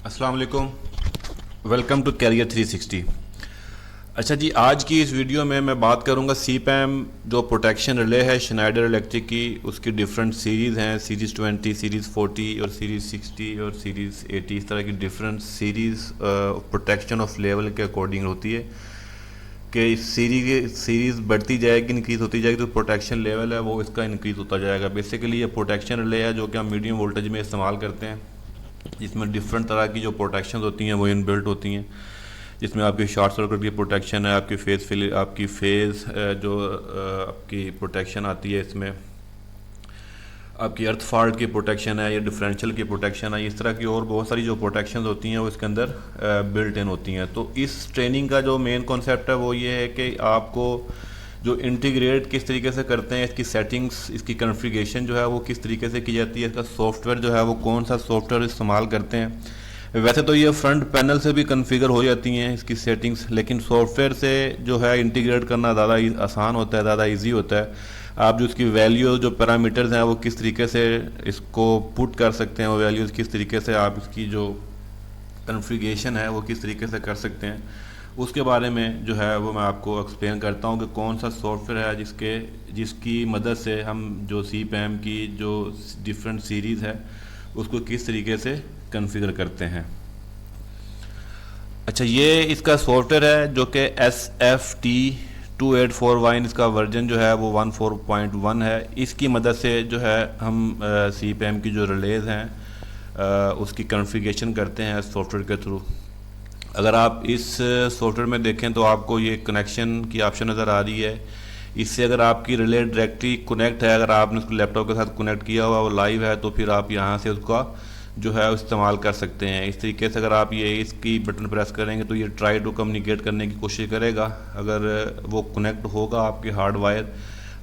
अस्सलाम वालेकुम। Welcome to career 360। अच्छा जी, आज की इस वीडियो में मैं बात करूंगा CPAM जो प्रोटेक्शन रिले है शनाइडर इलेक्ट्रिक की, उसकी डिफरेंट सीरीज़ हैं, सीरीज़ 20, सीरीज़ 40 और सीरीज़ 60 और सीरीज़ 80। इस तरह की different series protection of level के अकॉर्डिंग होती है कि सीरीज़ बढ़ती जाएगी, इंक्रीज़ होती जाएगी, तो प्रोटेक्शन लेवल है वो इसका इंक्रीज़ होता जाएगा। बेसिकली ये प्रोटेक्शन रिले है जो कि हम मीडियम वोल्टेज में इस्तेमाल करते हैं, जिसमें डिफरेंट तरह की जो प्रोटेक्शन होती हैं वो इनबिल्ट होती हैं, जिसमें आपकी शॉर्ट सर्किट की प्रोटेक्शन है, आपकी फेज़ जो आपकी प्रोटेक्शन आती है, इसमें आपकी अर्थ फॉल्ट की प्रोटेक्शन है, या डिफरेंशियल की प्रोटेक्शन है। इस तरह की और बहुत सारी जो प्रोटेक्शन होती हैं वो इसके अंदर बिल्ट इन होती हैं। तो इस ट्रेनिंग का जो मेन कॉन्सेप्ट है वो ये है कि आपको जो इंटीग्रेट किस तरीके से करते हैं, इसकी सेटिंग्स, इसकी कॉन्फ़िगरेशन जो है वो किस तरीके से की जाती है, इसका सॉफ्टवेयर जो है वो कौन सा सॉफ्टवेयर इस्तेमाल करते हैं। वैसे तो ये फ्रंट पैनल से भी कॉन्फ़िगर हो जाती हैं इसकी सेटिंग्स, लेकिन सॉफ्टवेयर से जो है इंटीग्रेट करना ज़्यादा आसान होता है, ज़्यादा ईजी होता है। आप जो इसकी वैल्यू, जो पैरामीटर्स हैं वो किस तरीके से इसको पुट कर सकते हैं, वो वैल्यूज़ किस तरीके से आप इसकी जो कॉन्फ़िगरेशन है वो किस तरीके से कर सकते हैं, उसके बारे में जो है वो मैं आपको एक्सप्लेन करता हूँ कि कौन सा सॉफ्टवेयर है जिसकी मदद से हम जो CPAM की जो डिफरेंट सीरीज़ है उसको किस तरीके से कॉन्फ़िगर करते हैं। अच्छा, ये इसका सॉफ्टवेयर है जो कि SFT2841, इसका वर्जन जो है वो 14.1 है। इसकी मदद से जो है हम CPAM की जो रिलेज हैं उसकी कॉन्फ़िगरेशन करते हैं सॉफ्टवेयर के थ्रू। अगर आप इस सॉफ्टवेयर में देखें तो आपको ये कनेक्शन की ऑप्शन नज़र आ रही है। इससे अगर आपकी रिले डायरेक्टली कनेक्ट है, अगर आपने उसको लैपटॉप के साथ कनेक्ट किया हुआ, वो लाइव है, तो फिर आप यहाँ से उसका जो है इस्तेमाल कर सकते हैं। इस तरीके से अगर आप ये इसकी बटन प्रेस करेंगे तो ये ट्राई टू कम्युनिकेट करने की कोशिश करेगा। अगर वो कनेक्ट होगा आपकी हार्ड वायर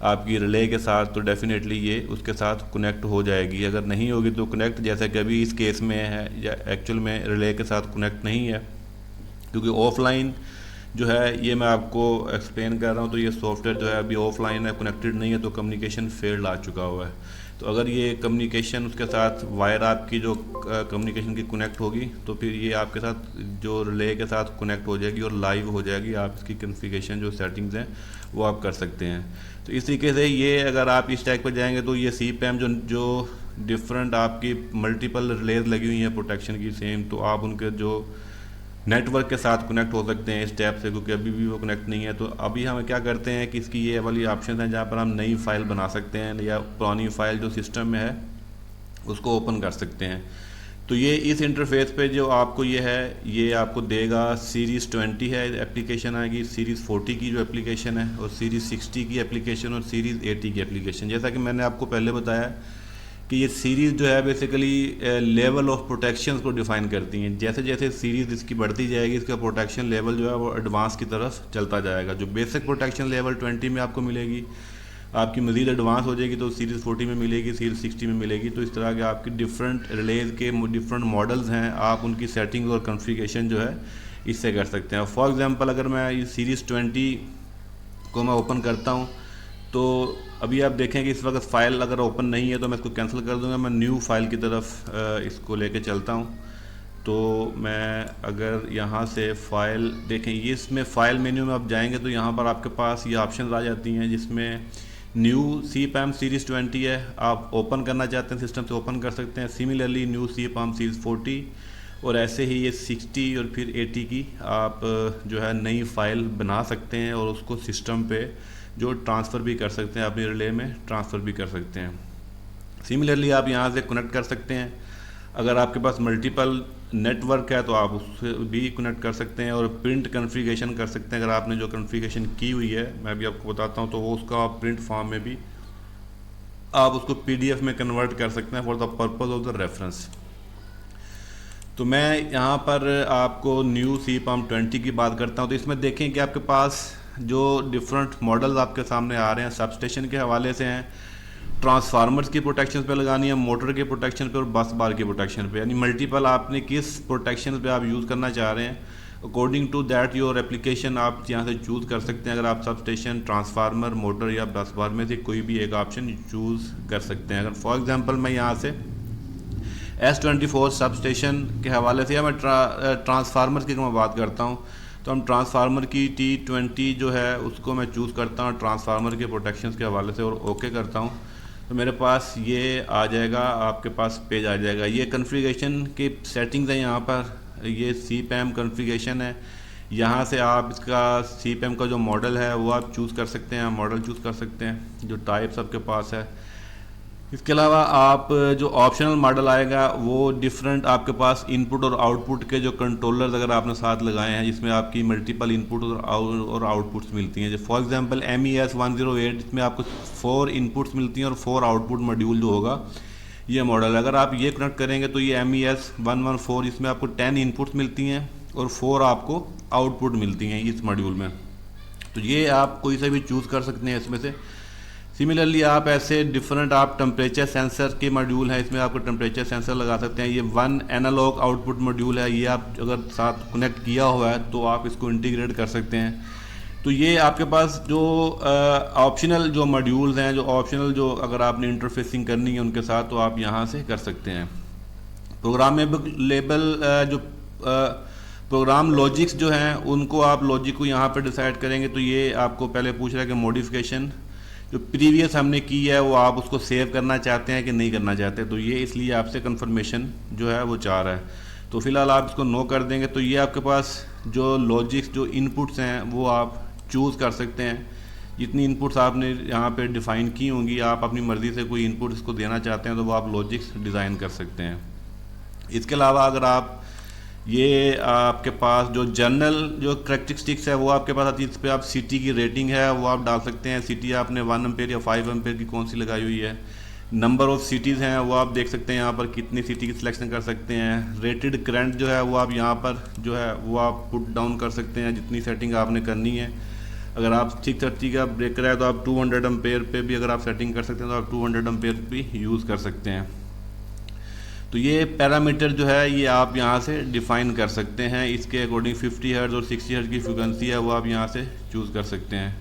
आपकी रिले के साथ तो डेफिनेटली ये उसके साथ कनेक्ट हो जाएगी। अगर नहीं होगी तो कनेक्ट, जैसे कि अभी इस केस में है, या एक्चुअल में रिले के साथ कनेक्ट नहीं है, क्योंकि ऑफलाइन जो है ये मैं आपको एक्सप्लेन कर रहा हूँ, तो ये सॉफ्टवेयर जो है अभी ऑफलाइन है, कनेक्टेड नहीं है, तो कम्युनिकेशन फेल्ड आ चुका हुआ है। तो अगर ये कम्युनिकेशन उसके साथ वायर आपकी जो कम्युनिकेशन की कनेक्ट होगी तो फिर ये आपके साथ जो रिले के साथ कनेक्ट हो जाएगी और लाइव हो जाएगी। आप इसकी कॉन्फ़िगरेशन जो सेटिंग्स हैं वो आप कर सकते हैं। तो इस तरीके से ये अगर आप इस टैग पर जाएंगे तो ये CPAM जो डिफरेंट आपकी मल्टीपल रिलेज लगी हुई हैं प्रोटेक्शन की सेम, तो आप उनके जो नेटवर्क के साथ कनेक्ट हो सकते हैं इस टैब से, क्योंकि अभी भी वो कनेक्ट नहीं है। तो अभी हम क्या करते हैं कि इसकी ये वाली ऑप्शन है जहाँ पर हम नई फाइल बना सकते हैं, या पुरानी फाइल जो सिस्टम में है उसको ओपन कर सकते हैं। तो ये इस इंटरफेस पे जो आपको ये है, ये आपको देगा सीरीज़ 20 है एप्लीकेशन आएगी, सीरीज़ 40 की जो एप्लीकेशन है, और सीरीज़ 60 की एप्लीकेशन, और सीरीज़ 80 की एप्लीकेशन। जैसा कि मैंने आपको पहले बताया कि ये सीरीज़ जो है बेसिकली लेवल ऑफ प्रोटेक्शन को डिफ़ाइन करती हैं। जैसे जैसे सीरीज़ इसकी बढ़ती जाएगी, इसका प्रोटेक्शन लेवल जो है वो एडवांस की तरफ चलता जाएगा। जो बेसिक प्रोटेक्शन लेवल 20 में आपको मिलेगी, आपकी मज़ीद एडवांस हो जाएगी तो सीरीज़ 40 में मिलेगी, सीरीज़ 60 में मिलेगी। तो इस तरह के आपकी डिफरेंट रिलेज के डिफरेंट मॉडल्स हैं, आप उनकी सेटिंग और कॉन्फ़िगरेशन जो है इससे कर सकते हैं। फॉर एग्ज़ाम्पल अगर मैं ये सीरीज़ 20 को मैं ओपन करता हूँ तो अभी आप देखें कि इस वक्त फ़ाइल अगर ओपन नहीं है तो मैं इसको कैंसिल कर दूंगा। मैं न्यू फाइल की तरफ इसको लेके चलता हूँ। तो मैं अगर यहाँ से फ़ाइल देखें, ये इसमें फ़ाइल मेन्यू में आप जाएंगे तो यहाँ पर आपके पास ये ऑप्शन आ जाती हैं, जिसमें न्यू CPAM सीरीज़ 20 है, आप ओपन करना चाहते हैं सिस्टम से ओपन कर सकते हैं। सिमिलरली न्यू CPAM सीरीज़ 40, और ऐसे ही ये 60 और फिर 80 की आप जो है नई फ़ाइल बना सकते हैं, और उसको सिस्टम पे जो ट्रांसफ़र भी कर सकते हैं, अपने रिले में ट्रांसफ़र भी कर सकते हैं। सिमिलरली आप यहाँ से कनेक्ट कर सकते हैं। अगर आपके पास मल्टीपल नेटवर्क है तो आप उससे भी कनेक्ट कर सकते हैं, और प्रिंट कॉन्फ़िगरेशन कर सकते हैं। अगर आपने जो कॉन्फ़िगरेशन की हुई है, मैं भी आपको बताता हूँ, तो वो उसका आप प्रिंट फॉर्म में भी आप उसको PDF में कन्वर्ट कर सकते हैं for the purpose of the reference. तो मैं यहाँ पर आपको न्यू CPAM 20 की बात करता हूँ। तो इसमें देखें कि आपके पास जो डिफरेंट मॉडल्स आपके सामने आ रहे हैं सबस्टेशन के हवाले से हैं, ट्रांसफार्मर्स की प्रोटेक्शन पे लगानी है, मोटर के प्रोटेक्शन पे, और बस बार के प्रोटेक्शन पे, यानी मल्टीपल आपने किस प्रोटेक्शन पे आप यूज़ करना चाह रहे हैं, according to that your application आप यहाँ से चूज़ कर सकते हैं। अगर आप सबस्टेशन, ट्रांसफार्मर, मोटर या बस बार में से कोई भी एक ऑप्शन चूज़ कर सकते हैं। अगर फॉर एग्जांपल मैं यहाँ से S24 सब स्टेशन के हवाले से, या मैं ट्रांसफार्मर की मैं बात करता हूँ तो हम ट्रांसफार्मर की T20 जो है उसको मैं चूज़ करता हूँ ट्रांसफार्मर के प्रोटेक्शंस के हवाले से और ओके करता हूँ, तो मेरे पास ये आ जाएगा, आपके पास पेज आ जाएगा। ये कॉन्फ़िगरेशन की सेटिंग्स हैं, यहाँ पर ये CPAM कॉन्फ़िगरेशन है। यहाँ से आप इसका CPAM का जो मॉडल है वो आप चूज़ कर सकते हैं, मॉडल चूज़ कर सकते हैं, जो टाइप्स आपके पास है। इसके अलावा आप जो ऑप्शनल मॉडल आएगा वो डिफरेंट आपके पास इनपुट और आउटपुट के जो कंट्रोलर्स अगर आपने साथ लगाए हैं, जिसमें आपकी मल्टीपल इनपुट और आउटपुट्स मिलती हैं। जैसे फॉर एग्जांपल MES 108, जिसमें आपको 4 इनपुट्स मिलती हैं और 4 आउटपुट मॉड्यूल जो होगा ये मॉडल। अगर आप ये कनेक्ट करेंगे तो ये MES 114, जिसमें आपको 10 इनपुट्स मिलती हैं और 4 आपको आउटपुट मिलती हैं इस मॉड्यूल में। तो ये आप कोई सा भी चूज़ कर सकते हैं इसमें से। सिमिलरली आप ऐसे डिफरेंट आप टेम्परेचर सेंसर के मॉड्यूल है, इसमें आपको टेम्परेचर सेंसर लगा सकते हैं। ये 1 एनालॉग आउटपुट मॉड्यूल है, ये आप अगर साथ कनेक्ट किया हुआ है तो आप इसको इंटीग्रेट कर सकते हैं। तो ये आपके पास जो ऑप्शनल जो मॉड्यूल्स हैं, जो ऑप्शनल जो अगर आपने इंटरफेसिंग करनी है उनके साथ, तो आप यहाँ से कर सकते हैं। प्रोग्रामेबल जो प्रोग्राम लॉजिक्स जो हैं उनको आप लॉजिक को यहाँ पर डिसाइड करेंगे। तो ये आपको पहले पूछ रहा है कि मॉडिफिकेशन जो प्रीवियस हमने की है वो आप उसको सेव करना चाहते हैं कि नहीं करना चाहते, तो ये इसलिए आपसे कंफर्मेशन जो है वो चाह रहा है। तो फिलहाल आप इसको नो कर देंगे। तो ये आपके पास जो लॉजिक्स जो इनपुट्स हैं वो आप चूज़ कर सकते हैं। जितनी इनपुट्स आपने यहाँ पे डिफ़ाइन की होंगी, आप अपनी मर्ज़ी से कोई इनपुट इसको देना चाहते हैं तो वो आप लॉजिक्स डिज़ाइन कर सकते हैं। इसके अलावा अगर आप ये आपके पास जो जनरल जो करैक्टरिस्टिक्स है वो आपके पास आती है, इस पर आप सिटी की रेटिंग है वो आप डाल सकते हैं। सिटी आपने 1 एम्पेयर या 5 एम्पेयर की कौन सी लगाई हुई है। नंबर ऑफ़ सिटीज़ हैं वो आप देख सकते हैं, यहाँ पर कितनी सिटी की सिलेक्शन कर सकते हैं। रेटेड करंट जो है वो आप यहाँ पर जो है वो आप पुट डाउन कर सकते हैं, जितनी सेटिंग आपने करनी है। अगर आप 630 का ब्रेकर है तो आप 200 एम्पेयर पे भी अगर आप सेटिंग कर सकते हैं तो आप 200 एम्पेयर भी यूज़ कर सकते हैं। तो ये पैरामीटर जो है ये आप यहाँ से डिफ़ाइन कर सकते हैं। इसके अकॉर्डिंग 50 हर्ट्ज़ और 60 हर्ट्ज़ की फ्रीक्वेंसी है वो आप यहाँ से चूज़ कर सकते हैं।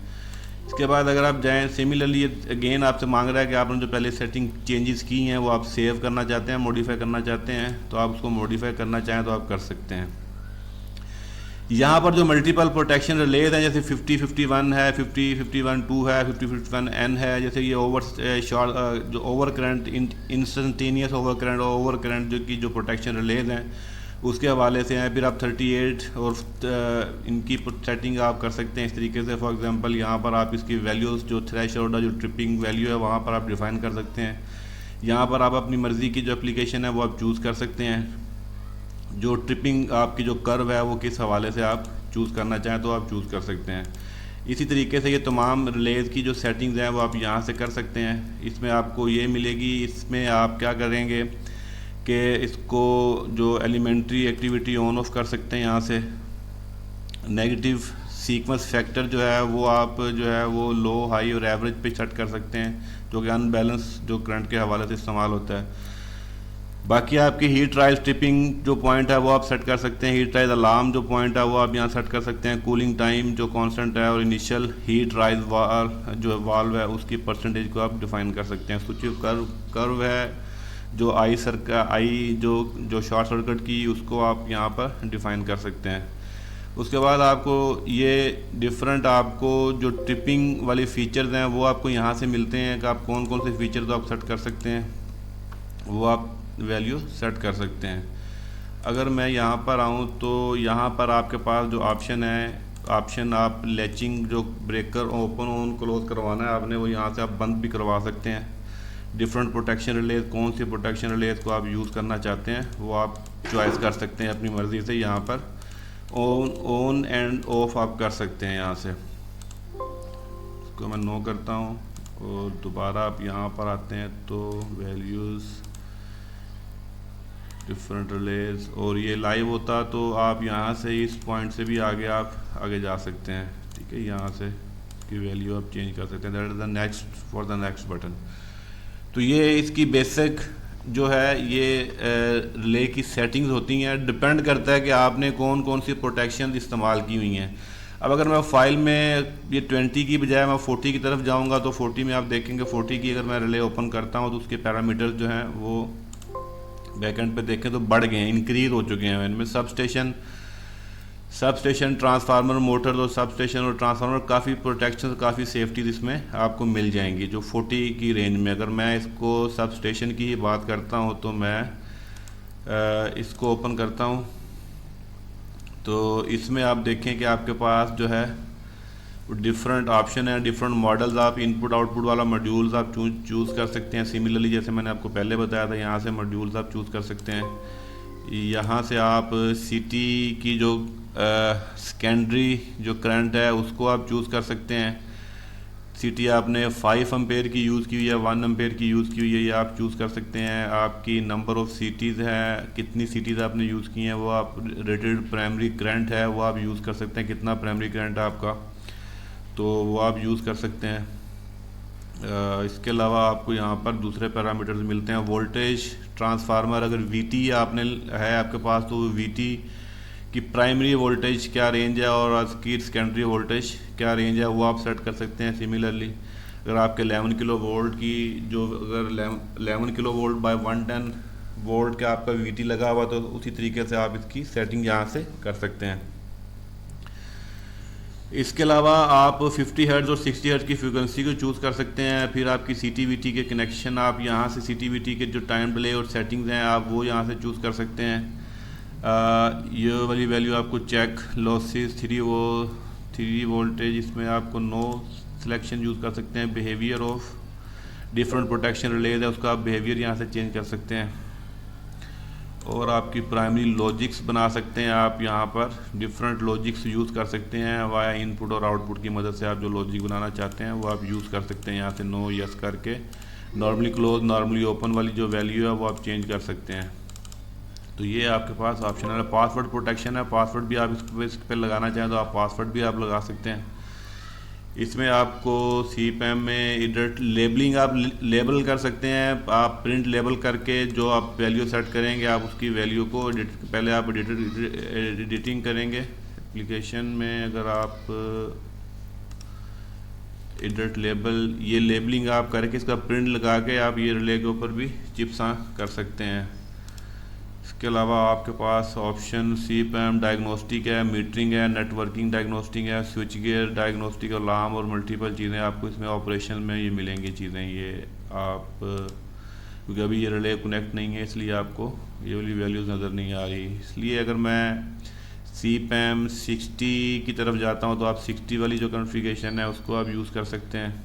इसके बाद अगर आप जाएँ, सिमिलरली अगेन आपसे मांग रहा है कि आपने जो पहले सेटिंग चेंजेस की हैं वो आप सेव करना चाहते हैं, मॉडिफाई करना चाहते हैं, तो आप उसको मॉडिफाई करना चाहें तो आप कर सकते हैं। यहाँ पर जो मल्टीपल प्रोटेक्शन रिलेज हैं, जैसे 5051 है, 5051-2 है, 5051N है, जैसे ये जो over current instantaneous over current और ओवर करंट जो की जो प्रोटेक्शन रिलेज हैं उसके हवाले से हैं। फिर आप 38 और इनकी सेटिंग आप कर सकते हैं इस तरीके से। फॉर एग्जांपल यहाँ पर आप इसकी वैल्यूज़ जो थ्रेशोल्ड जो ट्रिपिंग वैल्यू है वहाँ पर आप डिफ़ाइन कर सकते हैं। यहाँ पर आप अपनी मर्ज़ी की जो एप्लीकेशन है वो आप चूज़ कर सकते हैं। जो ट्रिपिंग आपकी जो कर्व है वो किस हवाले से आप चूज़ करना चाहें तो आप चूज़ कर सकते हैं। इसी तरीके से ये तमाम रिलेज की जो सेटिंग्स हैं वो आप यहाँ से कर सकते हैं। इसमें आपको ये मिलेगी, इसमें आप क्या करेंगे कि इसको जो एलिमेंट्री एक्टिविटी ऑन ऑफ कर सकते हैं यहाँ से। नेगेटिव सीक्वेंस फैक्टर जो है वो आप जो है वो लो, हाई और एवरेज पे सेट कर सकते हैं, जो कि अनबैलेंस जो करंट के हवाले से इस्तेमाल होता है। बाकी आपकी हीट राइज ट्रिपिंग जो पॉइंट है वो आप सेट कर सकते हैं। हीट राइज अलार्म जो पॉइंट है वो आप यहाँ सेट कर सकते हैं। कूलिंग टाइम जो कांस्टेंट है और इनिशियल हीट राइज जो वाल्व है उसकी परसेंटेज को आप डिफाइन कर सकते हैं। स्विच कर्व है जो आई जो शॉर्ट सर्किट की उसको आप यहाँ पर डिफाइन कर सकते हैं। उसके बाद आपको ये डिफरेंट आपको जो ट्रिपिंग वाले फीचर्स हैं वो आपको यहाँ से मिलते हैं कि आप कौन कौन से फीचर्स आप सेट कर सकते हैं, वो आप वैल्यू सेट कर सकते हैं। अगर मैं यहाँ पर आऊँ तो यहाँ पर आपके पास जो ऑप्शन है, ऑप्शन आप लैचिंग जो ब्रेकर ओपन ऑन क्लोज करवाना है आपने, वो यहाँ से आप बंद भी करवा सकते हैं। डिफरेंट प्रोटेक्शन रिलेज, कौन सी प्रोटेक्शन रिलेज को आप यूज़ करना चाहते हैं वो आप चॉइस कर सकते हैं अपनी मर्ज़ी से। यहाँ पर ऑन एंड ऑफ आप कर सकते हैं यहाँ से। इसको मैं नो करता हूँ और दोबारा आप यहाँ पर आते हैं तो वैल्यूज़ डिफरेंट रिलेज, और ये लाइव होता तो आप यहाँ से इस पॉइंट से भी आप आगे जा सकते हैं। ठीक है, यहाँ से इसकी वैल्यू आप चेंज कर सकते हैं। That is the next for the next button. तो ये इसकी बेसिक जो है ये रिले की सेटिंग्स होती हैं। डिपेंड करता है कि आपने कौन कौन सी प्रोटेक्शन इस्तेमाल की हुई हैं। अब अगर मैं फाइल में ये 20 की बजाय मैं 40 की तरफ जाऊंगा तो 40 में आप देखेंगे 40 की अगर मैं रिले ओपन करता हूं तो उसके पैरामीटर्स जो हैं वो बैक एंड पे देखें तो बढ़ गए हैं, इंक्रीज हो चुके हैं इनमें। सब स्टेशन ट्रांसफार्मर मोटर, तो सब स्टेशन और ट्रांसफार्मर काफ़ी प्रोटेक्शन, काफ़ी सेफ्टी इसमें आपको मिल जाएंगी जो 40 की रेंज में। अगर मैं इसको सब स्टेशन की ही बात करता हूँ तो मैं इसको ओपन करता हूँ, तो इसमें आप देखें कि आपके पास जो है डिफरेंट ऑप्शन है, डिफरेंट मॉडल्स। आप इनपुट आउटपुट वाला मॉड्यूल्स आप चूज़ कर सकते हैं। सिमिलरली जैसे मैंने आपको पहले बताया था, यहाँ से मॉड्यूल्स आप चूज़ कर सकते हैं। यहाँ से आप सिटी की जो सेकेंडरी जो करंट है उसको आप चूज़ कर सकते हैं। सिटी आपने 5 एम्पेयर की यूज़ की हुई है, 1 एम्पेयर की यूज़ की हुई है, ये आप चूज़ कर सकते हैं। आपकी नंबर ऑफ़ सिटीज़ है, कितनी सिटीज़ आपने यूज़ की हैं, वो आप रेटेड प्राइमरी करंट है वो आप यूज़ कर सकते हैं, कितना प्राइमरी करंट है आपका, तो वो आप यूज़ कर सकते हैं। इसके अलावा आपको यहाँ पर दूसरे पैरामीटर्स मिलते हैं। वोल्टेज ट्रांसफार्मर, अगर वीटी आपने है आपके पास तो वीटी की प्राइमरी वोल्टेज क्या रेंज है और उसकी सेकेंडरी वोल्टेज क्या रेंज है वो आप सेट कर सकते हैं। सिमिलरली अगर आपके 11 किलो वोल्ट की जो अगर 11 किलो वोल्ट बाय 110 वोल्ट का आपका वीटी लगा हुआ तो उसी तरीके से आप इसकी सेटिंग यहाँ से कर सकते हैं। इसके अलावा आप 50 हर्ट्ज़ और 60 हर्ट्ज़ की फ्रीक्वेंसी को चूज़ कर सकते हैं। फिर आपकी CTVT के कनेक्शन आप यहाँ से CTVT के जो टाइम डिले और सेटिंग्स हैं आप वो यहाँ से चूज़ कर सकते हैं। ये वाली वैल्यू आपको चेक लॉसेस 3 वोल्टेज, इसमें आपको नो सिलेक्शन यूज़ कर सकते हैं। Behaviour of different protection release है, उसका आप बिहेवियर यहाँ से चेंज कर सकते हैं। और आपकी प्राइमरी लॉजिक्स बना सकते हैं आप, यहाँ पर डिफरेंट लॉजिक्स यूज़ कर सकते हैं वाया इनपुट और आउटपुट की मदद से। आप जो लॉजिक बनाना चाहते हैं वो आप यूज़ कर सकते हैं यहाँ से नो यस करके। नॉर्मली क्लोज, नॉर्मली ओपन वाली जो वैल्यू है वो आप चेंज कर सकते हैं। तो ये आपके पास ऑप्शन है। पासवर्ड प्रोटेक्शन है, पासवर्ड भी आप इस पर लगाना चाहें तो आप पासवर्ड भी आप लगा सकते हैं। इसमें आपको CPAM में एडिट लेबलिंग आप लेबल कर सकते हैं। आप प्रिंट लेबल करके जो आप वैल्यू सेट करेंगे आप उसकी वैल्यू को पहले आप एडिटिंग करेंगे एप्लीकेशन में। अगर आप एडिट लेबल, ये लेबलिंग आप करके इसका प्रिंट लगा के आप ये रिले के ऊपर भी चिपसा कर सकते हैं। इसके अलावा आपके पास ऑप्शन CPAM डायग्नोस्टिक है, मीटरिंग है, नेटवर्किंग डायग्नोस्टिक है, स्विच गियर डायग्नोस्टिक, अलार्म और मल्टीपल चीज़ें आपको इसमें ऑपरेशन में ये मिलेंगी चीज़ें। ये आप क्योंकि अभी ये रिले कनेक्ट नहीं है इसलिए आपको ये वाली वैल्यूज़ नज़र नहीं आ रही। इसलिए अगर मैं CPAM 60 की तरफ जाता हूँ तो आप 60 वाली जो कॉन्फ़िगरेशन है उसको आप यूज़ कर सकते हैं।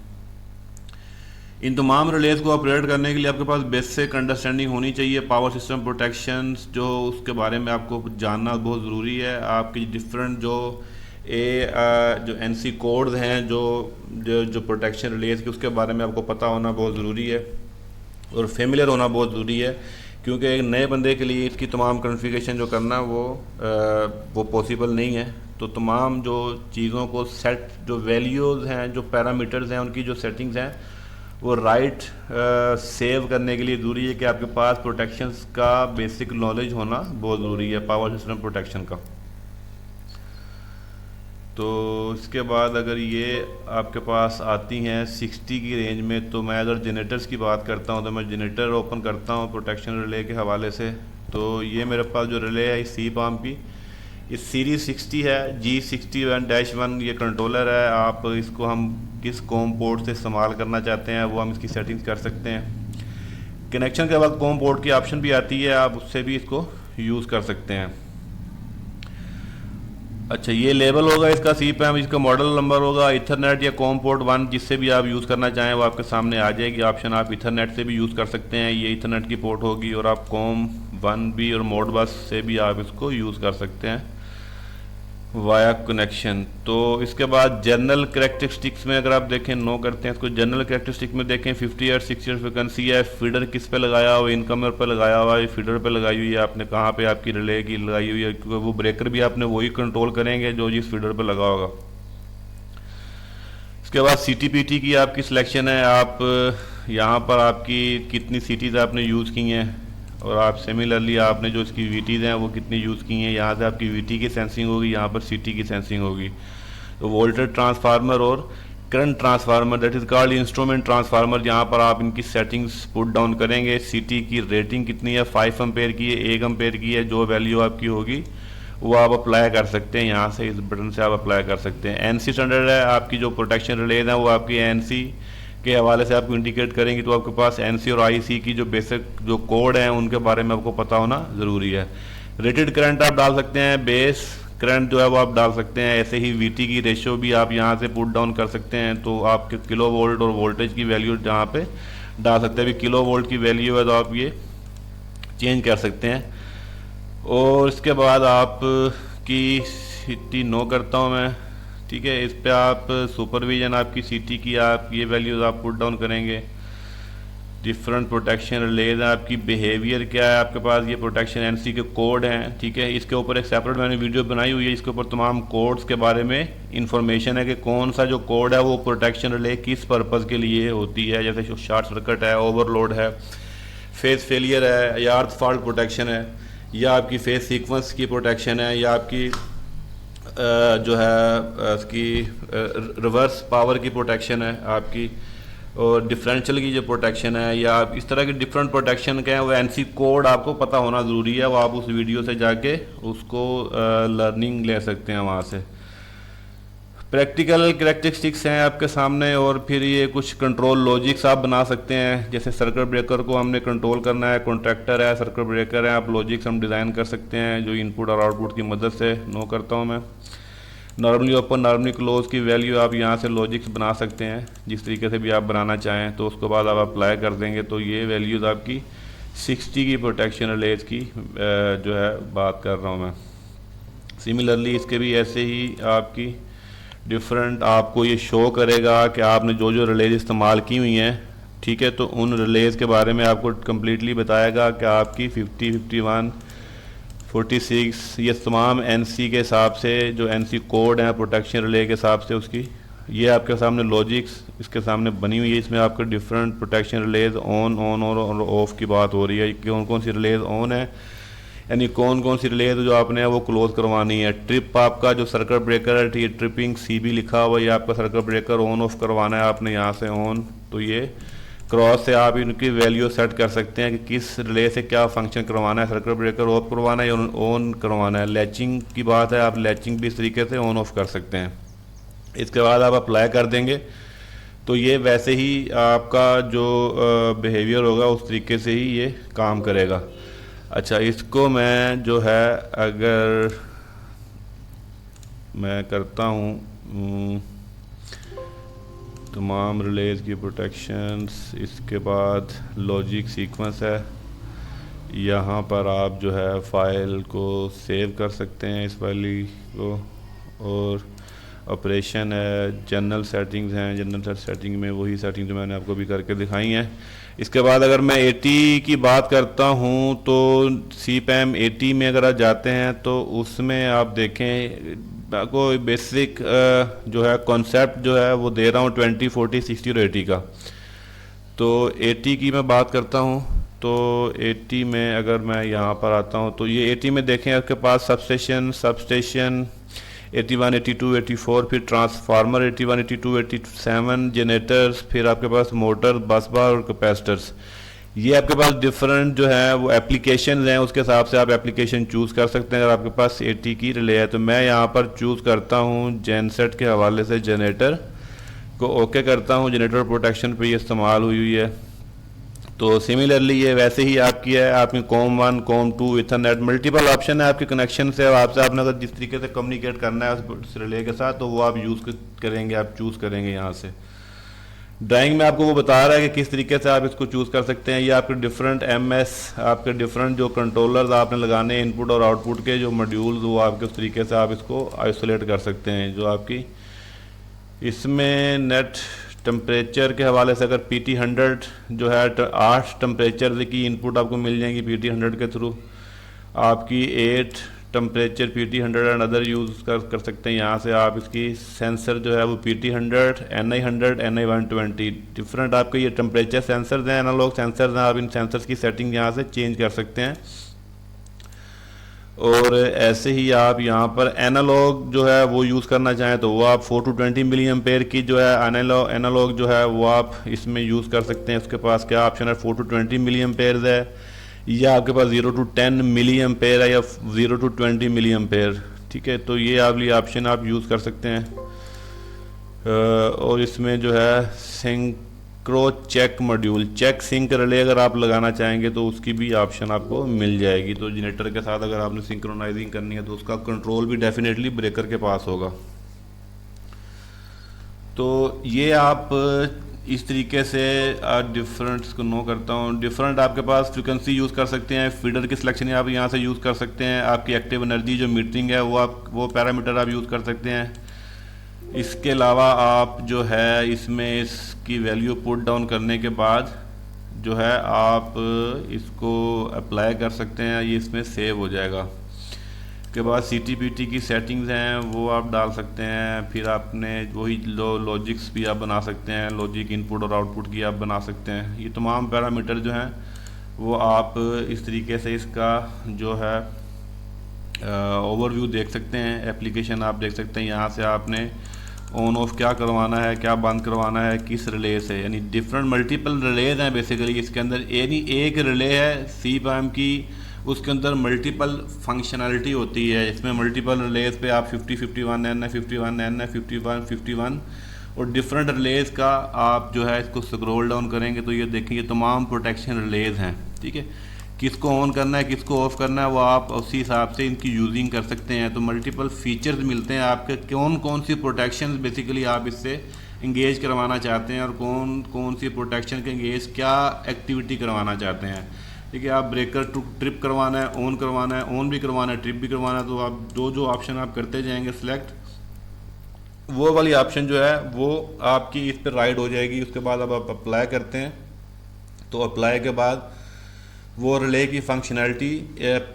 इन तमाम रिलेज को ऑपरेट करने के लिए आपके पास बेसिक अंडरस्टैंडिंग होनी चाहिए। पावर सिस्टम प्रोटेक्शन जो उसके बारे में आपको जानना बहुत ज़रूरी है। आपकी डिफरेंट जो NC कोड्स हैं जो प्रोटेक्शन रिलेज के, उसके बारे में आपको पता होना बहुत ज़रूरी है और फेमिलियर होना बहुत ज़रूरी है, क्योंकि एक नए बंदे के लिए इसकी तमाम कॉन्फ़िगरेशन जो करना वो पॉसिबल नहीं है। तो तमाम जो चीज़ों को सेट, जो वैल्यूज़ हैं, जो पैरामीटर्स हैं, उनकी जो सेटिंग्स हैं वो राइट सेव करने के लिए ज़रूरी है कि आपके पास प्रोटेक्शंस का बेसिक नॉलेज होना बहुत ज़रूरी है, पावर सिस्टम प्रोटेक्शन का। तो इसके बाद अगर ये आपके पास आती हैं 60 की रेंज में, तो मैं अगर जनरेटर्स की बात करता हूँ तो मैं जनरेटर ओपन करता हूँ प्रोटेक्शन रिले के हवाले से। तो ये मेरे पास जो रिले है इस CPAM की, इस सीरीज़ 60 है, G61-1 ये कंट्रोलर है। आप इसको हम किस कॉम पोर्ट से इस्तेमाल करना चाहते हैं वो हम इसकी सेटिंग्स कर सकते हैं। कनेक्शन के बाद कॉम पोर्ट की ऑप्शन भी आती है, आप उससे भी इसको यूज़ कर सकते हैं। अच्छा, ये लेबल होगा इसका CPAM, इसका मॉडल नंबर होगा, इथरनेट या कॉम पोर्ट 1 जिससे भी आप यूज़ करना चाहें वो आपके सामने आ जाएगी ऑप्शन। आप इथरनेट से भी यूज़ कर सकते हैं, ये इथरनेट की पोर्ट होगी, और आप कॉम 1 भी और मोडबस से भी आप इसको यूज़ कर सकते हैं वाया कनेक्शन। तो इसके बाद जनरल कैरेक्टरिस्टिक्स में अगर आप देखें, नो करते हैं इसको, जनरल कैरेक्टरिस्टिक में देखें 50 हर्ट्ज़ 60 हर्ट्ज़ फ्रिक्वेंसी है। फीडर किस पे लगाया हुआ, इनकमर पे लगाया हुआ है, फीडर पे लगाई हुई है आपने, कहाँ पे आपकी रिले की लगाई हुई है, क्योंकि वो ब्रेकर भी आपने वही कंट्रोल करेंगे जो जिस फीडर पे लगा होगा। इसके बाद CTPT की आपकी सिलेक्शन है, आप यहाँ पर आपकी कितनी सिटीज़ आपने यूज़ की हैं और आप सिमिलरली आपने जो इसकी VTs हैं वो कितनी यूज़ की हैं। यहाँ से आपकी VT की सेंसिंग होगी, यहाँ पर CT की सेंसिंग होगी। तो वोल्टेज ट्रांसफार्मर और current transformer that is called instrument transformer, यहाँ पर आप इनकी सेटिंग्स पुट डाउन करेंगे। सीटी की रेटिंग कितनी है, 5 एम्पेयर की है, 1 एम्पेयर की है, जो वैल्यू आपकी होगी वो आप अप्लाई कर सकते हैं। यहाँ से इस बटन से आप अप्लाई कर सकते हैं। एनसी स्टैंडर्ड है, आपकी जो प्रोटेक्शन रिलेज है वो आपकी एनसी के हवाले से आपको इंडिकेट करेंगे, तो आपके पास एनसी और आईसी की जो बेसिक जो कोड हैं उनके बारे में आपको पता होना ज़रूरी है। रेटेड करंट आप डाल सकते हैं, बेस करंट जो है वो आप डाल सकते हैं। ऐसे ही वीटी की रेशियो भी आप यहाँ से पुट डाउन कर सकते हैं, तो आपके किलो वोल्ट और वोल्टेज की वैल्यू जहाँ पे डाल सकते हैं। अभी किलो वोल्ट की वैल्यू है तो आप ये चेंज कर सकते हैं। और इसके बाद आप की सीटी नो करता हूँ मैं, ठीक है। इस पे आप सुपरविजन आपकी सीटी की आप ये वैल्यूज़ आप पुट डाउन करेंगे। डिफरेंट प्रोटेक्शन रिलेज है, आपकी बिहेवियर क्या है, आपके पास ये प्रोटेक्शन एनसी के कोड हैं, ठीक है। इसके ऊपर एक सेपरेट मैंने वीडियो बनाई हुई है, इसके ऊपर तमाम कोड्स के बारे में इंफॉर्मेशन है कि कौन सा जो कोड है वो प्रोटेक्शन रिले किस पर्पज़ के लिए होती है। जैसे शॉर्ट सर्किट है, ओवरलोड है, फेस फेलियर है, या अर्थ फॉल्ट प्रोटेक्शन है, या आपकी फेस सीक्वेंस की प्रोटेक्शन है, या आपकी जो है इसकी रिवर्स पावर की प्रोटेक्शन है आपकी, और डिफरेंशियल की जो प्रोटेक्शन है, या आप इस तरह की डिफरेंट प्रोटेक्शन के हैं वो एनसी कोड आपको पता होना ज़रूरी है। वो आप उस वीडियो से जाके उसको लर्निंग ले सकते हैं वहाँ से। प्रैक्टिकल कैरेक्टरिस्टिक्स हैं आपके सामने, और फिर ये कुछ कंट्रोल लॉजिक्स आप बना सकते हैं। जैसे सर्किट ब्रेकर को हमने कंट्रोल करना है, कॉन्ट्रैक्टर है, सर्किट ब्रेकर है, आप लॉजिक्स हम डिज़ाइन कर सकते हैं जो इनपुट और आउटपुट की मदद से। नो करता हूँ मैं। नॉर्मली ओपन नॉर्मली क्लोज की वैल्यू आप यहाँ से लॉजिक्स बना सकते हैं जिस तरीके से भी आप बनाना चाहें, तो उसके बाद आप अप्लाई कर देंगे तो ये वैल्यूज़ आपकी 60 की प्रोटेक्शन रिलेज की जो है बात कर रहा हूँ मैं। सिमिलरली इसके भी ऐसे ही आपकी डिफरेंट आपको ये शो करेगा कि आपने जो जो रिलेज इस्तेमाल की हुई हैं, ठीक है। तो उन रिलेज के बारे में आपको कम्प्लीटली बताएगा कि आपकी 50, 51, 46 ये तमाम एनसी के हिसाब से जो एनसी कोड हैं प्रोटेक्शन रिले के हिसाब से उसकी ये आपके सामने लॉजिक्स इसके सामने बनी हुई है। इसमें आपके डिफरेंट प्रोटेक्शन रिलेज ऑन और ऑफ की बात हो रही है। कौन कौन सी रिलेज ऑन है, यानी कौन कौन सी रिलेज जो आपने वो क्लोज करवानी है। ट्रिप आपका जो सर्किट ब्रेकर है, ये ट्रिपिंग सीबी लिखा हुआ है, ये आपका सर्किट ब्रेकर ऑन ऑफ करवाना है आपने यहाँ से ऑन। तो ये क्रॉस से आप इनकी वैल्यू सेट कर सकते हैं कि किस रिले से क्या फंक्शन करवाना है, सर्किट ब्रेकर ऑफ करवाना है या ऑन करवाना है। लैचिंग की बात है, आप लैचिंग भी इस तरीके से ऑन ऑफ कर सकते हैं। इसके बाद आप अप्लाई कर देंगे तो ये वैसे ही आपका जो बिहेवियर होगा उस तरीके से ही ये काम करेगा। अच्छा, इसको मैं जो है अगर मैं करता हूँ तमाम रिलेज की प्रोटेक्शंस, इसके बाद लॉजिक सीक्वेंस है, यहाँ पर आप जो है फाइल को सेव कर सकते हैं इस वाली को, और ऑपरेशन है, जनरल सेटिंग्स हैं, जनरल सेटिंग में वही सेटिंग जो मैंने आपको भी करके दिखाई हैं। इसके बाद अगर मैं 80 की बात करता हूँ तो CPAM 80 में अगर आप जाते हैं तो उसमें आप देखें आपको बेसिक जो है कॉन्सेप्ट जो है वो दे रहा हूँ 20, 40, 60 और 80 का। तो 80 की मैं बात करता हूँ तो 80 में अगर मैं यहाँ पर आता हूँ तो ये 80 में देखें आपके पास सबस्टेशन 81, 82, 84, फिर ट्रांसफार्मर 81, 82, 87, जनरेटर्स, फिर आपके पास मोटर, बस बार और कैपेसिटर्स। ये आपके पास डिफरेंट जो है वो एप्लीकेशन हैं, उसके हिसाब से आप एप्लीकेशन चूज़ कर सकते हैं। अगर आपके पास 80 की रिले है तो मैं यहाँ पर चूज़ करता हूँ जेनसेट के हवाले से जनरेटर को ओके करता हूँ। जनरेटर प्रोटेक्शन पे ये इस्तेमाल हुई है। तो सिमिलरली ये वैसे ही आपकी है, आपकी com 1, com 2, Ethernet, multiple option है आपके कनेक्शन से। आपसे आपने अगर जिस तरीके से कम्युनिकेट करना है उस रिले के साथ तो वो आप यूज़ करेंगे, आप चूज़ करेंगे यहाँ से। ड्राइंग में आपको वो बता रहा है कि किस तरीके से आप इसको चूज़ कर सकते हैं। ये आपके डिफरेंट MS आपके डिफरेंट जो कंट्रोलर्स आपने लगाने हैं इनपुट और आउटपुट के जो मॉड्यूल्स, वो आपके उस तरीके से आप इसको आइसोलेट कर सकते हैं। जो आपकी इसमें नेट टेम्परेचर के हवाले से अगर PT 100 जो है 8 टेम्परेचर की इनपुट आपको मिल जाएंगी PT 100 के थ्रू। आपकी 8 temperature PT 100 and other use कर सकते हैं। यहाँ से आप इसकी सेंसर जो है वो PT 100, NI 100, NI 120 डिफरेंट आपके ये टेम्परेचर सेंसर्स हैं, एनालॉग सेंसर्स हैं। आप इन सेंसर्स की सेटिंग यहाँ से चेंज कर सकते हैं। और ऐसे ही आप यहाँ पर एनालॉग जो है वो यूज़ करना चाहें तो वो आप 4 to 20 मिली एम्पेयर की जो है एनालॉग जो है वो आप इसमें यूज़ कर सकते हैं। उसके पास क्या ऑप्शन है, 4 to 20 मिली एम्पेयर है, या आपके पास 0 to 10 मिली एम्पेयर है, या 0 to 20 मिली एम्पेयर। ठीक है, तो ये आप ऑप्शन आप यूज़ कर सकते हैं। और इसमें जो है synchro check module, check sync relay अगर आप लगाना चाहेंगे तो उसकी भी ऑप्शन आपको मिल जाएगी। तो जनरेटर के साथ अगर आपने सिंक्रोनाइजिंग करनी है तो उसका कंट्रोल भी डेफिनेटली ब्रेकर के पास होगा। तो ये आप इस तरीके से डिफरेंट को नो करता हूँ। डिफरेंट आपके पास फ्रिक्वेंसी यूज़ कर सकते हैं, फीडर की सिलेक्शन आप यहाँ से यूज़ कर सकते हैं, आपकी एक्टिव एनर्जी जो मीटरिंग है वो पैरामीटर आप यूज़ कर सकते हैं। इसके अलावा आप जो है इसमें इसकी वैल्यू पुट डाउन करने के बाद जो है आप इसको अप्लाई कर सकते हैं, ये इसमें सेव हो जाएगा। उसके बाद CTPT की सेटिंग्स हैं वो आप डाल सकते हैं, फिर आपने वही लॉजिक्स भी आप बना सकते हैं, लॉजिक इनपुट और आउटपुट की आप बना सकते हैं। ये तमाम पैरामीटर जो हैं वो आप इस तरीके से इसका जो है ओवरव्यू देख सकते हैं। एप्लीकेशन आप देख सकते हैं, यहाँ से आपने ऑन ऑफ क्या करवाना है, क्या बंद करवाना है, किस रिले से, यानी डिफरेंट मल्टीपल रिलेज हैं बेसिकली इसके अंदर। यानी एक रिले है CPAM की, उसके अंदर मल्टीपल फंक्शनैलिटी होती है। इसमें मल्टीपल रिलेज पे आप 50, 51N है, 51N है, 51 और डिफरेंट रिलेज का आप जो है इसको स्क्रॉल डाउन करेंगे तो ये देखेंगे तमाम प्रोटेक्शन रिलेज हैं। ठीक है, किसको ऑन करना है, किसको ऑफ करना है, वो आप उसी हिसाब से इनकी यूजिंग कर सकते हैं। तो मल्टीपल फीचर्स मिलते हैं आपके, कौन कौन सी प्रोटेक्शन बेसिकली आप इससे इंगेज करवाना चाहते हैं और कौन कौन सी प्रोटेक्शन के इंगेज क्या एक्टिविटी करवाना चाहते हैं। ठीक है, आप ब्रेकर टू ट्रिप करवाना है, ऑन करवाना है, ऑन भी करवाना है, ट्रिप भी करवाना है, तो आप जो ऑप्शन आप करते जाएंगे सिलेक्ट, वो वाली ऑप्शन जो है वो आपकी इस पर राइड हो जाएगी। उसके बाद अब आप अप्लाई करते हैं तो अप्लाई के बाद वो रिले की फंक्शनैलिटी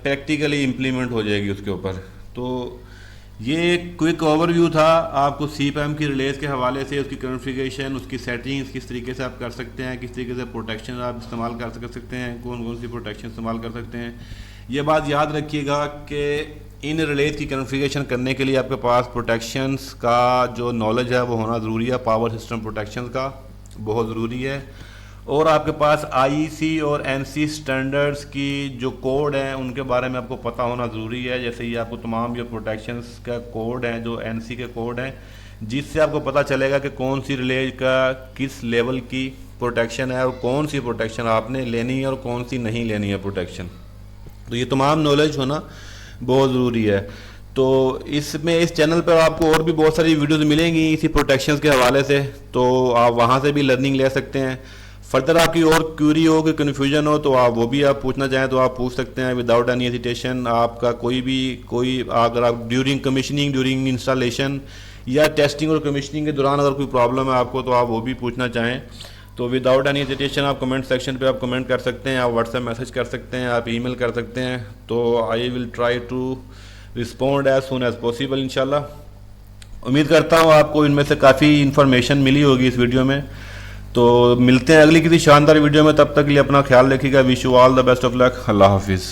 प्रैक्टिकली इम्प्लीमेंट हो जाएगी उसके ऊपर। तो ये क्विक ओवरव्यू था आपको CPAM की रिलेज के हवाले से, उसकी कॉन्फ़िगरेशन, उसकी सेटिंग्स, किस तरीके से आप कर सकते हैं, किस तरीके से प्रोटेक्शन आप इस्तेमाल कर सकते हैं, कौन कौन सी प्रोटेक्शन इस्तेमाल कर सकते हैं। ये बात याद रखिएगा कि इन रिलेज की कॉन्फ़िगरेशन करने के लिए आपके पास प्रोटेक्शंस का जो नॉलेज है वो होना ज़रूरी है, पावर सिस्टम प्रोटेक्शन का बहुत ज़रूरी है। और आपके पास IEC और NC स्टैंडर्ड्स की जो कोड हैं उनके बारे में आपको पता होना ज़रूरी है। जैसे ये आपको तमाम ये प्रोटेक्शंस का कोड हैं जो NC के कोड हैं, जिससे आपको पता चलेगा कि कौन सी रिलेज का किस लेवल की प्रोटेक्शन है और कौन सी प्रोटेक्शन आपने लेनी है और कौन सी नहीं लेनी है प्रोटेक्शन। तो ये तमाम नॉलेज होना बहुत ज़रूरी है। तो इसमें इस चैनल पर आपको और भी बहुत सारी वीडियोज़ मिलेंगी इसी प्रोटेक्शंस के हवाले से, तो आप वहाँ से भी लर्निंग ले सकते हैं। फर्दर आपकी और क्यूरी हो, कोई कन्फ्यूजन हो तो आप वो भी आप पूछना चाहें तो आप पूछ सकते हैं विदाउट एनी हेजिटेशन। आपका कोई अगर आप ड्यूरिंग कमीशनिंग, ड्यूरिंग इंस्टॉलेशन या टेस्टिंग और कमीशनिंग के दौरान अगर कोई प्रॉब्लम है आपको तो आप वो भी पूछना चाहें तो विदाउट एनी हेजिटेशन आप कमेंट सेक्शन पे आप कमेंट कर सकते हैं, आप व्हाट्सएप मैसेज कर सकते हैं, आप ईमेल कर सकते हैं। तो I will try to respond as soon as possible इंशाल्लाह। उम्मीद करता हूँ आपको इनमें से काफ़ी इन्फॉर्मेशन मिली होगी इस वीडियो में। तो मिलते हैं अगली किसी शानदार वीडियो में, तब तक के लिए अपना ख्याल रखिएगा। Wish you all the best of luck. अल्लाह हाफिज़।